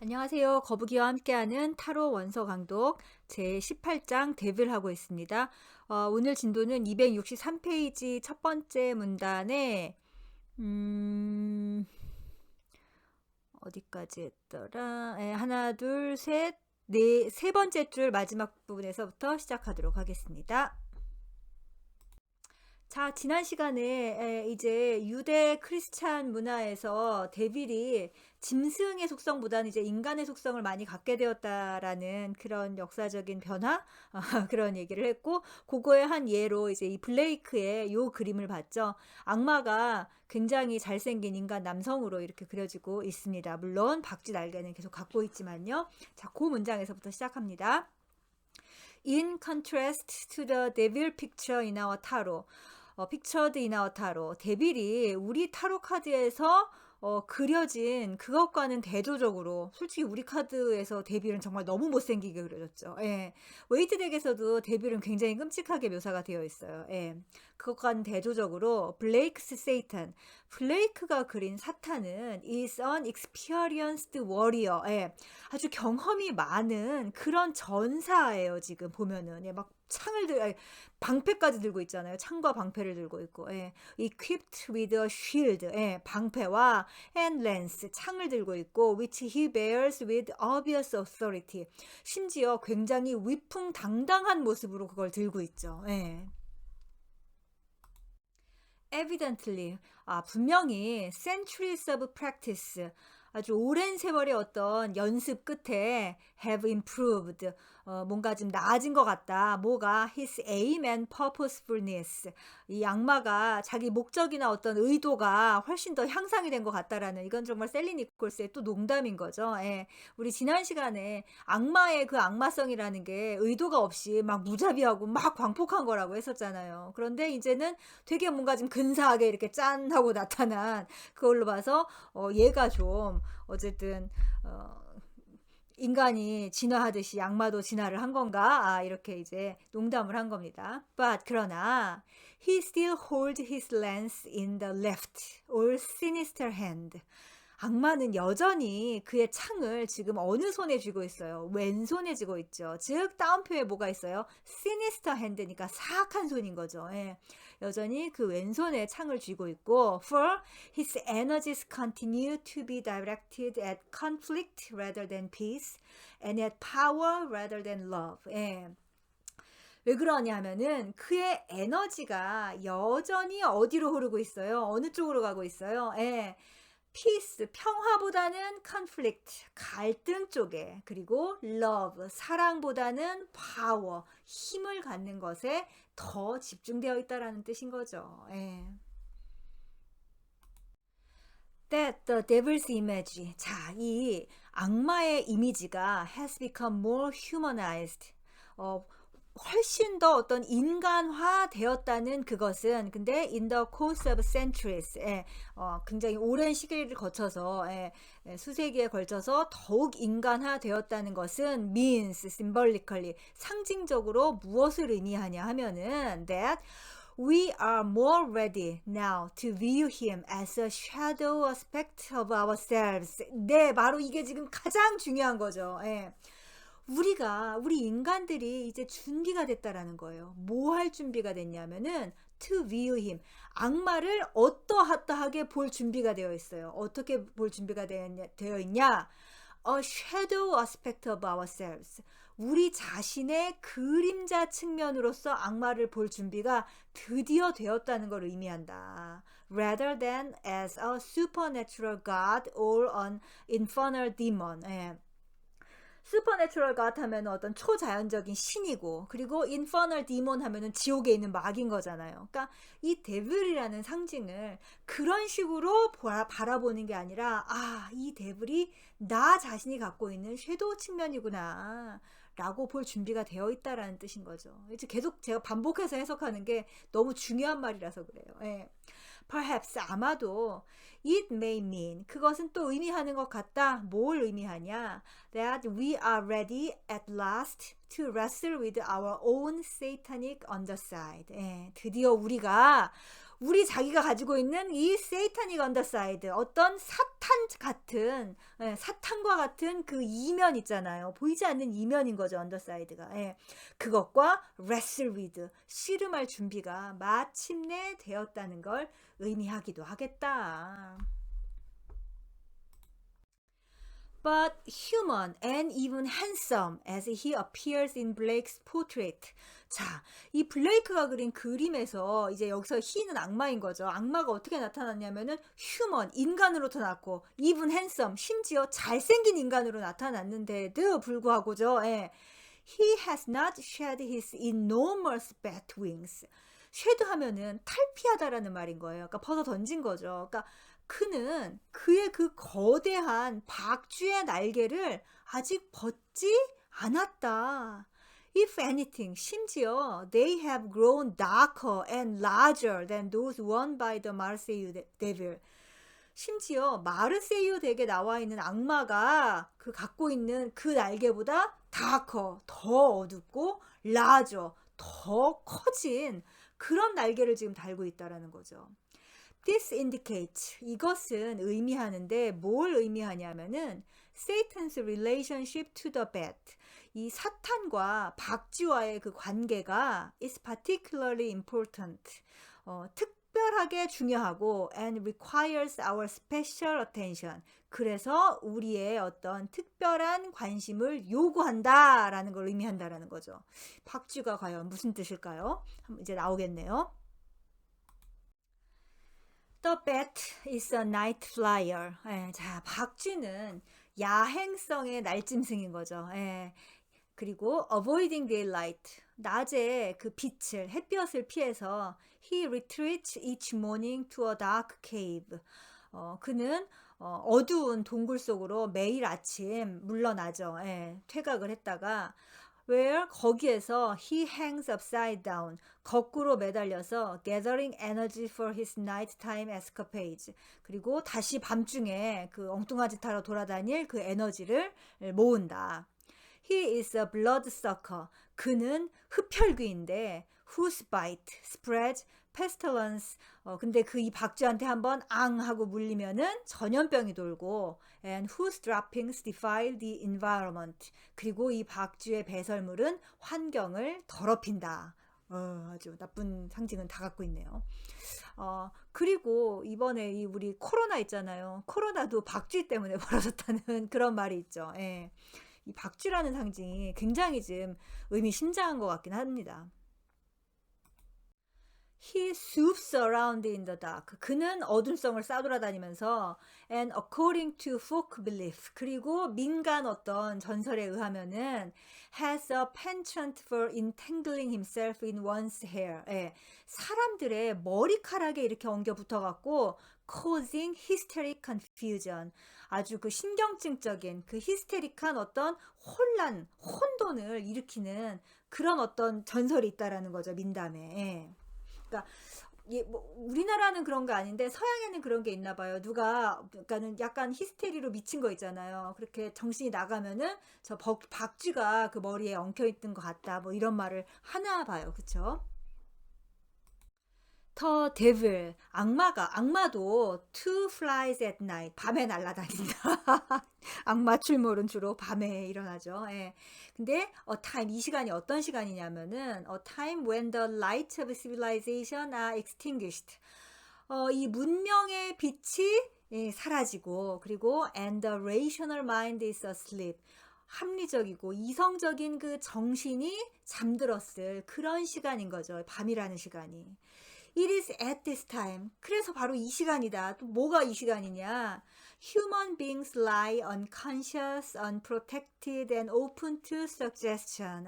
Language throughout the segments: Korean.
안녕하세요. 거북이와 함께하는 타로 원서 강독 제18장 데빌 하고 있습니다. 오늘 진도는 263페이지 첫 번째 문단에 어디까지 했더라? 하나, 둘, 셋, 네, 세 번째 줄 마지막 부분에서부터 시작하도록 하겠습니다. 자, 지난 시간에 이제 유대 크리스찬 문화에서 데빌이 짐승의 속성보다는 이제 인간의 속성을 많이 갖게 되었다라는 그런 역사적인 변화 그런 얘기를 했고, 그거의 한 예로 이제 이 블레이크의 요 그림을 봤죠. 악마가 굉장히 잘생긴 인간 남성으로 이렇게 그려지고 있습니다. 물론 박쥐 날개는 계속 갖고 있지만요. 자, 그 문장에서부터 시작합니다. In contrast to the devil picture in our tarot. Pictured in our tarot. 데빌이 우리 타로 카드에서 그려진 그것과는 대조적으로 솔직히 우리 카드에서 데빌은 정말 너무 못생기게 그려졌죠. 예. 웨이트 덱에서도 데빌은 굉장히 끔찍하게 묘사가 되어 있어요. 예. 그것과는 대조적으로 블레이크스 세이탄. 블레이크가 그린 사탄은 is an experienced warrior. 예. 아주 경험이 많은 그런 전사예요. 지금 보면은. 예. 막 방패까지 들고 있잖아요. 창과 방패를 들고 있고, 예. equipped with a shield, 예. 방패와 and lance, 창을 들고 있고, which he bears with obvious authority. 심지어 굉장히 위풍당당한 모습으로 그걸 들고 있죠. 예. evidently, 분명히 centuries of practice, 아주 오랜 세월의 어떤 연습 끝에 have improved, 뭔가 좀 나아진 것 같다. 뭐가? his aim and purposefulness. 이 악마가 자기 목적이나 어떤 의도가 훨씬 더 향상이 된 것 같다라는, 이건 정말 셀리 니콜스의 또 농담인 거죠. 예. 우리 지난 시간에 악마의 그 악마성이라는 게 의도가 없이 막 무자비하고 막 광폭한 거라고 했었잖아요. 그런데 이제는 되게 뭔가 좀 근사하게 이렇게 짠 하고 나타난 그걸로 봐서 얘가 좀 어쨌든 인간이 진화하듯이 악마도 진화를 한 건가? 이렇게 이제 농담을 한 겁니다. But 그러나 he still holds his lance in the left or sinister hand. 악마는 여전히 그의 창을 지금 어느 손에 쥐고 있어요? 왼손에 쥐고 있죠. 즉 다운표에 뭐가 있어요? sinister hand니까 사악한 손인 거죠. 예. 여전히 그 왼손에 창을 쥐고 있고, for his energies continue to be directed at conflict rather than peace and at power rather than love. 예. 왜 그러냐 하면은 그의 에너지가 여전히 어디로 흐르고 있어요? 어느 쪽으로 가고 있어요? 예. 피스, 평화보다는 conflict, 갈등 쪽에, 그리고 love, 사랑보다는 power, 힘을 갖는 것에 더 집중되어 있다라는 뜻인 거죠. 예. That the devil's image, 자, 이 악마의 이미지가 has become more humanized. 훨씬 더 어떤 인간화 되었다는 그것은, 근데 in the course of centuries, 굉장히 오랜 시기를 거쳐서, 수세기에 걸쳐서 더욱 인간화 되었다는 것은 means symbolically, 상징적으로 무엇을 의미하냐 하면은 that we are more ready now to view him as a shadow aspect of ourselves. 네, 바로 이게 지금 가장 중요한 거죠. 예. 우리 인간들이 이제 준비가 됐다라는 거예요. 뭐 할 준비가 됐냐면은 to view him. 악마를 어떠하게 볼 준비가 되어 있어요. 어떻게 볼 준비가 되어 있냐? A shadow aspect of ourselves. 우리 자신의 그림자 측면으로서 악마를 볼 준비가 드디어 되었다는 걸 의미한다. Rather than as a supernatural god or an infernal demon. 예. 슈퍼내추럴 갓 하면 어떤 초자연적인 신이고, 그리고 인퍼널 디몬 하면은 지옥에 있는 막인 거잖아요. 그러니까 이 데블이라는 상징을 그런 식으로 바라보는 게 아니라, 이 데블이 나 자신이 갖고 있는 섀도우 측면이구나 라고 볼 준비가 되어 있다라는 뜻인 거죠. 이제 계속 제가 반복해서 해석하는 게 너무 중요한 말이라서 그래요. 예. Perhaps, 아마도 it may mean, 그것은 또 의미하는 것 같다. 뭘 의미하냐? That we are ready at last to wrestle with our own satanic underside. 예, 드디어 우리가 우리 자기가 가지고 있는 이 세이타닉 언더사이드, 어떤 사탄 같은, 사탄과 같은 그 이면 있잖아요. 보이지 않는 이면인 거죠, 언더사이드가. 그것과 wrestle with, 씨름할 준비가 마침내 되었다는 걸 의미하기도 하겠다. But human and even handsome as he appears in Blake's portrait. 자, 이 블레이크가 그린 그림에서 이제 여기서 he는 악마인 거죠. 악마가 어떻게 나타났냐면은 human, 인간으로 나타났고 even handsome, 심지어 잘생긴 인간으로 나타났는데도 불구하고죠. He has not shed his enormous bat wings. shed 하면은 탈피하다라는 말인 거예요. 그러니까 벗어 던진 거죠. 그러니까 그는 그의 그 거대한 박쥐의 날개를 아직 벗지 않았다. If anything, 심지어 they have grown darker and larger than those worn by the Marseille devil. 심지어 마르세유 덱에 나와 있는 악마가 그 갖고 있는 그 날개보다 darker, 더 어둡고 larger, 더 커진 그런 날개를 지금 달고 있다라는 거죠. This indicates, 이것은 의미하는데 뭘 의미하냐면은 Satan's relationship to the bat, 이 사탄과 박쥐와의 그 관계가 is particularly important, 특별하게 중요하고 and requires our special attention, 그래서 우리의 어떤 특별한 관심을 요구한다라는 걸 의미한다라는 거죠. 박쥐가 과연 무슨 뜻일까요? 이제 나오겠네요. The bat is a night flyer. 자, 박쥐는 야행성의 날짐승인 거죠. 그리고 avoiding daylight, 낮에 그 빛을, 햇볕을 피해서 he retreats each morning to a dark cave. 그는 어두운 동굴 속으로 매일 아침 물러나죠. 퇴각을 했다가 where 거기에서 he hangs upside down, 거꾸로 매달려서 gathering energy for his nighttime escapades, 그리고 다시 밤중에 그 엉뚱한 짓 하러 돌아다닐 그 에너지를 모은다. He is a bloodsucker, 그는 흡혈귀인데 whose bite spreads pestilence, 근데 그 이 박쥐한테 한번 앙 하고 물리면은 전염병이 돌고 and whose droppings defile the environment, 그리고 이 박쥐의 배설물은 환경을 더럽힌다. 아주 나쁜 상징은 다 갖고 있네요. 그리고 이번에 이 우리 코로나 있잖아요. 코로나도 박쥐 때문에 벌어졌다는 그런 말이 있죠. 이 박쥐라는 상징이 굉장히 지금 의미심장한 것 같긴 합니다. He swoops around in the dark. 그는 어둠성을 싸돌아다니면서 and according to folk belief, 그리고 민간 어떤 전설에 의하면은 has a penchant for entangling himself in one's hair. 사람들의 머리카락에 이렇게 엉겨 붙어갖고 causing hysteric confusion. 아주 그 신경증적인 그 히스테릭한 어떤 혼란, 혼돈을 일으키는 그런 어떤 전설이 있다라는 거죠, 민담에. 그러니까 뭐 우리나라는 그런 거 아닌데 서양에는 그런 게 있나 봐요. 누가 그러니까는 약간 히스테리로 미친 거 있잖아요. 그렇게 정신이 나가면은 저 박쥐가 그 머리에 엉켜 있던 것 같다. 뭐 이런 말을 하나 봐요. 그쵸? 더 데빌, 악마도 two flies at night, 밤에 날아다닌다. 악마 출몰은 주로 밤에 일어나죠. 근데 a time, 이 시간이 어떤 시간이냐면은 a time when the lights of civilization are extinguished. 이 문명의 빛이 사라지고, 그리고 and the rational mind is asleep. 합리적이고 이성적인 그 정신이 잠들었을 그런 시간인 거죠. 밤이라는 시간이. It is at this time. 그래서 바로 이 시간이다. 또 뭐가 이 시간이냐? Human beings lie unconscious, unprotected and open to suggestion.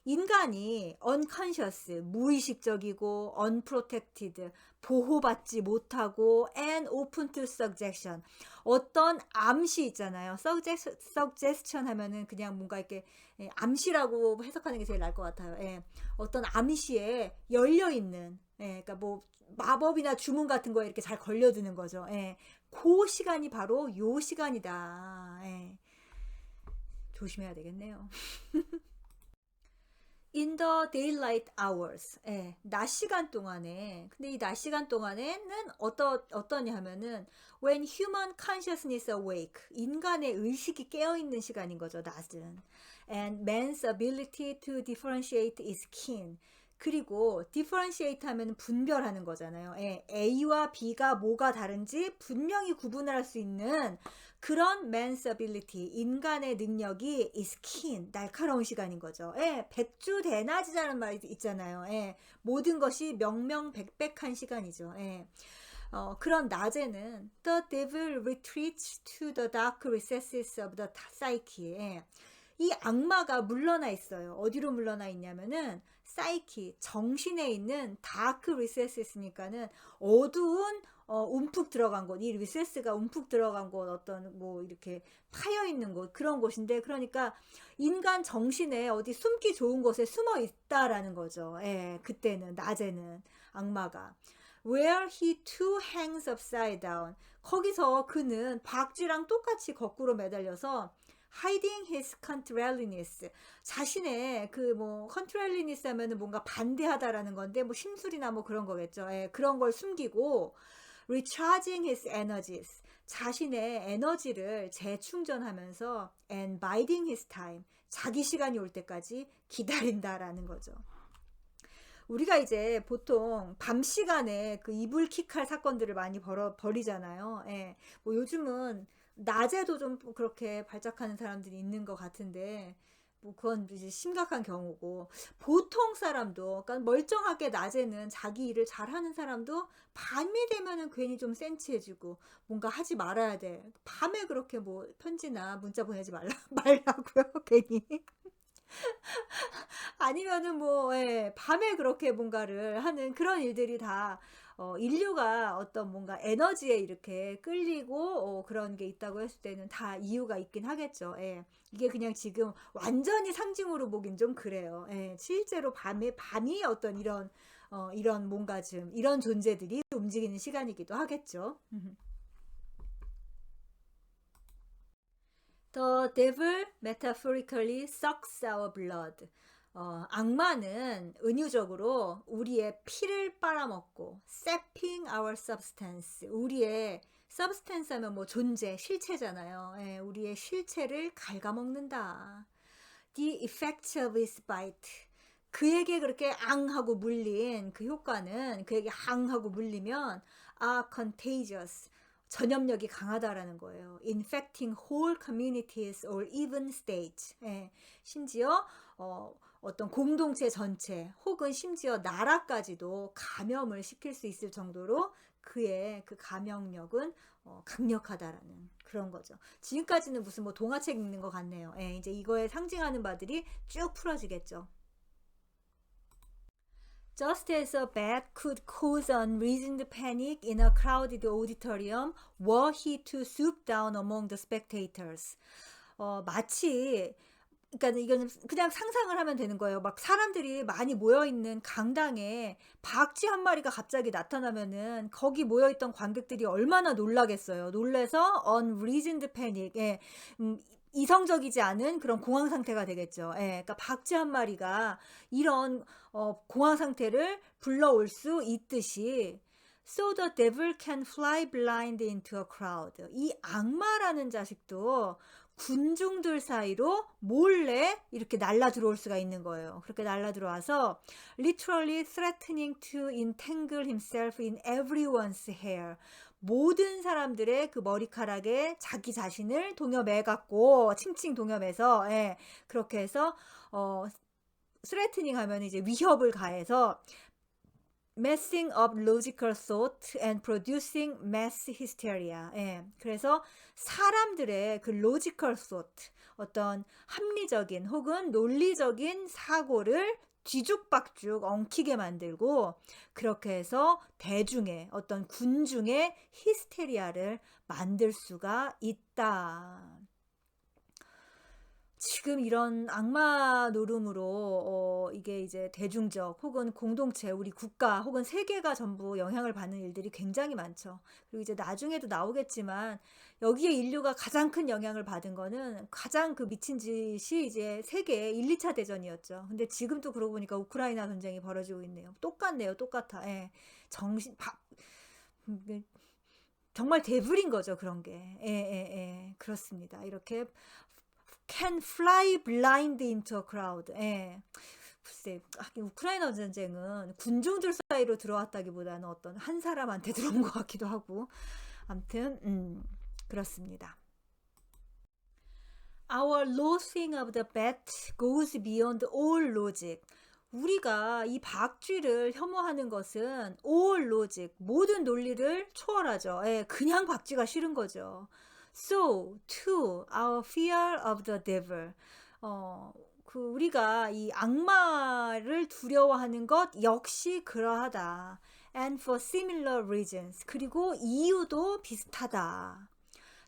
인간이 unconscious, 무의식적이고 unprotected, 보호받지 못하고 and open to suggestion. 어떤 암시 있잖아요. suggestion 하면은 그냥 뭔가 이렇게 암시라고 해석하는 게 제일 나을 것 같아요. 어떤 암시에 열려있는, 그러니까 뭐 마법이나 주문 같은 거에 이렇게 잘 걸려드는 거죠. 그 시간이 바로 요 시간이다. 조심해야 되겠네요. In the daylight hours. 예, 낮 시간 동안에. 근데 이 낮 시간 동안에는 어떠냐 하면은 when human consciousness awake. 인간의 의식이 깨어 있는 시간인 거죠, 낮은. And man's ability to differentiate is keen. 그리고 differentiate 하면 분별하는 거잖아요. 예, A와 B가 뭐가 다른지 분명히 구분을 할 수 있는 그런 man's ability, 인간의 능력이 is keen, 날카로운 시간인 거죠. 예, 백주대낮이라는 말이 있잖아요. 예, 모든 것이 명명백백한 시간이죠. 예. 그런 낮에는 the devil retreats to the dark recesses of the psyche. 예. 이 악마가 물러나 있어요. 어디로 물러나 있냐면은 사이키, 정신에 있는 다크 리세스니까는 어두운 움푹 들어간 곳, 이 리세스가 움푹 들어간 곳, 어떤 뭐 이렇게 파여 있는 곳, 그런 곳인데, 그러니까 인간 정신에 어디 숨기 좋은 곳에 숨어 있다라는 거죠. 예, 그때는 낮에는 악마가 where he too hangs upside down. 거기서 그는 박쥐랑 똑같이 거꾸로 매달려서 hiding his contrariness. 자신의 그 뭐 contrariness 하면은 뭔가 반대하다라는 건데 뭐 심술이나 뭐 그런 거겠죠. 예, 그런 걸 숨기고 recharging his energies. 자신의 에너지를 재충전하면서 and biding his time. 자기 시간이 올 때까지 기다린다라는 거죠. 우리가 이제 보통 밤 시간에 그 이불킥할 사건들을 많이 벌이잖아요. 예. 뭐 요즘은 낮에도 좀 그렇게 발작하는 사람들이 있는 것 같은데, 뭐 그건 이제 심각한 경우고, 보통 사람도, 그러니까 멀쩡하게 낮에는 자기 일을 잘하는 사람도 밤이 되면은 괜히 좀 센치해지고 뭔가 하지 말아야 돼. 밤에 그렇게 뭐 편지나 문자 보내지 말라고요, 괜히. 아니면은 뭐, 예, 밤에 그렇게 뭔가를 하는 그런 일들이 다, 인류가 어떤 뭔가 에너지에 이렇게 끌리고, 그런 게 있다고 했을 때는 다 이유가 있긴 하겠죠. 예. 이게 그냥 지금 완전히 상징으로 보긴 좀 그래요. 예. 실제로 밤이 어떤 이런 뭔가 좀, 이런 존재들이 움직이는 시간이기도 하겠죠. The devil metaphorically sucks our blood. 악마는 은유적으로 우리의 피를 빨아먹고 sapping our substance. 우리의 substance 하면 뭐 존재, 실체잖아요. 예, 우리의 실체를 갉아먹는다. The effects of his bite. 그에게 그렇게 앙하고 물린 그 효과는 그에게 앙하고 물리면 are contagious. 전염력이 강하다라는 거예요. Infecting whole communities or even states. 예, 심지어 어떤 공동체 전체 혹은 심지어 나라까지도 감염을 시킬 수 있을 정도로 그의 그 감염력은 강력하다라는 그런 거죠. 지금까지는 무슨 뭐 동화책 읽는 것 같네요. 예, 이제 이거에 상징하는 바들이 쭉 풀어지겠죠. Just as a bat could cause unreasoned panic in a crowded auditorium, were he to swoop down among the spectators. 마치 그러니까 이거는 그냥 상상을 하면 되는 거예요. 막 사람들이 많이 모여 있는 강당에 박쥐 한 마리가 갑자기 나타나면은 거기 모여 있던 관객들이 얼마나 놀라겠어요. 놀래서 unreasoned panic. 예. 이성적이지 않은 그런 공황 상태가 되겠죠. 예, 그러니까 박쥐 한 마리가 이런 공황 상태를 불러올 수 있듯이 So the devil can fly blind into a crowd. 이 악마라는 자식도 군중들 사이로 몰래 이렇게 날라 들어올 수가 있는 거예요. 그렇게 날라 들어와서 literally threatening to entangle himself in everyone's hair. 모든 사람들의 그 머리카락에 자기 자신을 동여매 갖고 칭칭 동여매서 예, 그렇게 해서 threatening 하면 이제 위협을 가해서 messing up logical thought and producing mass hysteria. 예, 그래서 사람들의 그 logical thought, 어떤 합리적인 혹은 논리적인 사고를 뒤죽박죽 엉키게 만들고 그렇게 해서 대중의 어떤 군중의 히스테리아를 만들 수가 있다. 지금 이런 악마 노름으로 이게 이제 대중적 혹은 공동체, 우리 국가 혹은 세계가 전부 영향을 받는 일들이 굉장히 많죠. 그리고 이제 나중에도 나오겠지만 여기에 인류가 가장 큰 영향을 받은 거는 가장 그 미친 짓이 이제 세계 1, 2차 대전이었죠. 근데 지금도 그러고 보니까 우크라이나 전쟁이 벌어지고 있네요. 똑같네요. 똑같아. 예. 정신 음, 정말 대불인 거죠, 그런 게. 예, 예, 예. 그렇습니다. 이렇게 can fly blind into a crowd. 예. 글쎄, 우크라이나 전쟁은 군중들 사이로 들어왔다기보다는 어떤 한 사람한테 들어온 것 같기도 하고. 아무튼, 그렇습니다. Our loathing of the bat goes beyond all logic. 우리가 이 박쥐를 혐오하는 것은 all logic, 모든 논리를 초월하죠. 예, 그냥 박쥐가 싫은 거죠. So, too, our fear of the devil. 우리가 이 악마를 두려워하는 것 역시 그러하다. And for similar reasons. 그리고 이유도 비슷하다.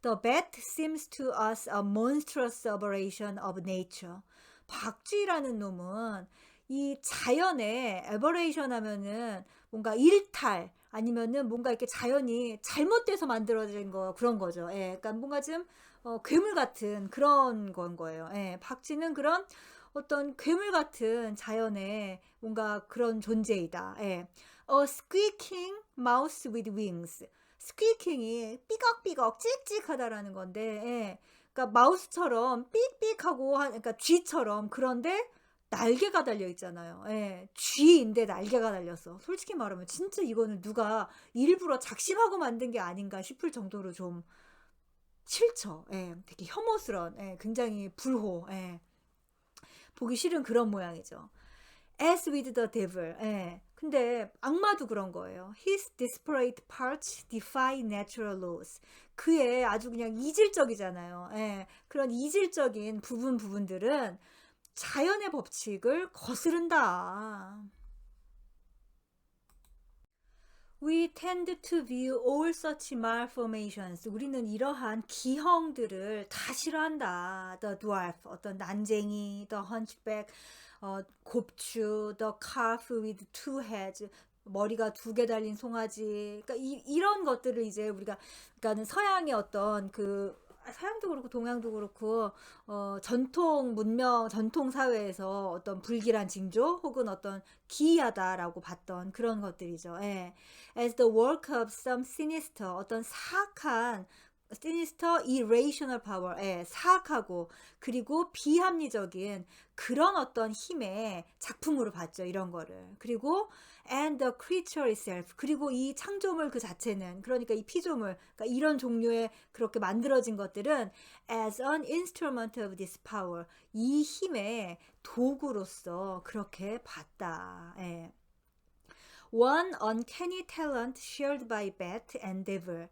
The bat seems to us a monstrous aberration of nature. 박쥐라는 놈은 이 자연의 aberration 하면은 뭔가 일탈 아니면은 뭔가 이렇게 자연이 잘못돼서 만들어진 그런 거죠. 예, 그러니까 뭔가 좀 괴물 같은 그런 건 거예요. 예, 박쥐는 그런 어떤 괴물 같은 자연의 뭔가 그런 존재이다. 예. A squeaking mouse with wings. 스퀴킹이 삐걱삐걱 찍찍하다라는 건데, 예. 그러니까 마우스처럼 삑삑하고 그러니까 쥐처럼, 그런데 날개가 달려 있잖아요. 예. 쥐인데 날개가 달렸어. 솔직히 말하면 진짜 이거는 누가 일부러 작심하고 만든 게 아닌가 싶을 정도로 좀 싫죠. 예. 되게 혐오스러운, 예. 굉장히 불호, 예. 보기 싫은 그런 모양이죠. As with the devil. 예. 근데 악마도 그런 거예요. His disparate parts defy natural laws. 그의 아주 그냥 이질적이잖아요. 예. 그런 이질적인 부분들은 자연의 법칙을 거스른다. We tend to view all such malformations. 우리는 이러한 기형들을 다 싫어한다. The dwarf, 어떤 난쟁이, the hunchback, 곱추, the calf with two heads, 머리가 두 개 달린 송아지. 그러니까 이런 것들을 이제 우리가, 그러니까는 서양의 어떤 서양도 그렇고 동양도 그렇고 전통 문명, 전통 사회에서 어떤 불길한 징조 혹은 어떤 기이하다라고 봤던 그런 것들이죠. 예. As the work of some sinister, 어떤 사악한 sinister irrational power, 예, 사악하고 그리고 비합리적인 그런 어떤 힘의 작품으로 봤죠. 이런 거를. 그리고 and the creature itself, 그리고 이 창조물 그 자체는, 그러니까 이 피조물, 그러니까 이런 종류의 그렇게 만들어진 것들은 as an instrument of this power, 이 힘의 도구로서 그렇게 봤다. 예. One uncanny talent shared by bat and devil.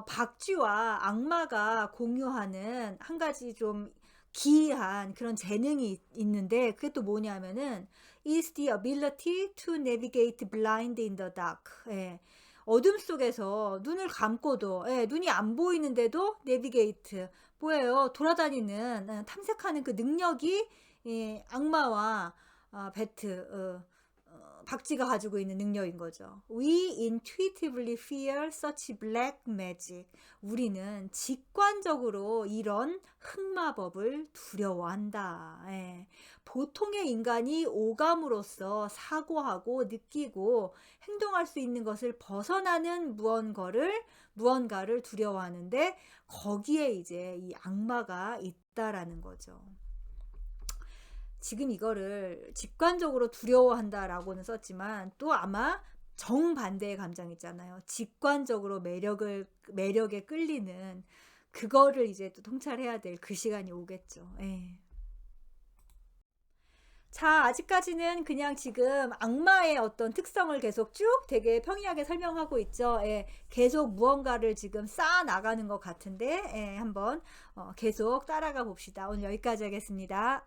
박쥐와 악마가 공유하는 한 가지 좀 기이한 그런 재능이 있는데, 그게 또 뭐냐면은 is the ability to navigate blind in the dark. 예. 어둠 속에서 눈을 감고도, 예, 눈이 안 보이는데도 navigate, 뭐예요? 돌아다니는, 탐색하는 그 능력이 악마와 배트, 박쥐가 가지고 있는 능력인 거죠. We intuitively fear such black magic. 우리는 직관적으로 이런 흑마법을 두려워한다. 예. 보통의 인간이 오감으로써 사고하고 느끼고 행동할 수 있는 것을 벗어나는 무언가를 두려워하는데, 거기에 이제 이 악마가 있다라는 거죠. 지금 이거를 직관적으로 두려워한다라고는 썼지만, 또 아마 정반대의 감정 있잖아요. 직관적으로 매력에 끌리는 그거를 이제 또 통찰해야 될 그 시간이 오겠죠. 예. 자, 아직까지는 그냥 지금 악마의 어떤 특성을 계속 쭉 되게 평이하게 설명하고 있죠. 예, 계속 무언가를 지금 쌓아 나가는 것 같은데, 예, 한번 계속 따라가 봅시다. 오늘 여기까지 하겠습니다.